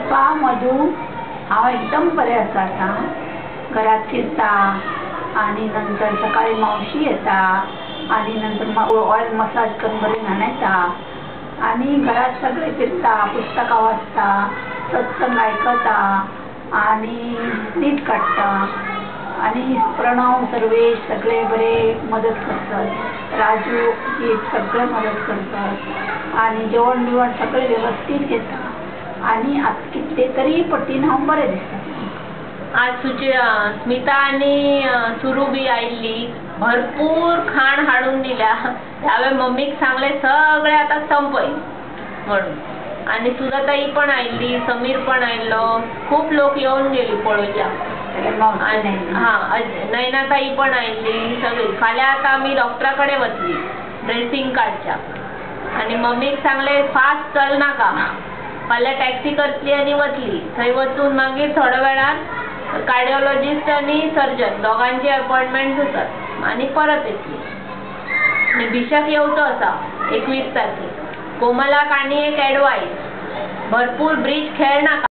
पुष्पा मधू हांव एकदम बरें आसा आतां. घरात फिरता आणि नंतर सकाळी मावशी येता आणि नंतर ऑयल मसाज करून बरें न्हाणयता आणि घरात सगळे फिरता, पुस्तकां वाचता, सत्संग आयकता आणि न्हीद काडटा आणि प्रणव सर्वेश सगळे बरे मदत करतात. राजू हे सगळे मदत करतात आणि जेवण बिवण सगळे व्यवस्थित घेता आणि आता कितले तरी पटीन हांव बरें दिसता. आज स्मिता आणि सुरू बी आयिल्ली, भरपूर खाण हाडून दिल्या. हांवें मम्मीक सांगले सगळे आता संपय म्हणून. आणि सुजाताई पण आयिल्ली, समीर पण आयिल्लो, खूप लोक येऊन गेली पळोवच्याक. नयनाताई पण आयिल्ली सगळी. फाल्यां आता आमी डॉक्टराकडे वतली ड्रेसिंग काडच्याक आणि मम्मीक सांगले फास्ट चल नाका, फाल्यां टॅक्सी करतली आणि वतली. थंय वचून मागीर थोड्या वेळान कार्डिओलॉजिस्ट आणि सर्जन दोगांची अपॉइंटमेंट जातात आणि परत येतली. आणि भिशक येवचो आसा 21 तारखेक. कोमलाक आनी एक एडवायस, भरपूर ब्रिज खेळ नाका.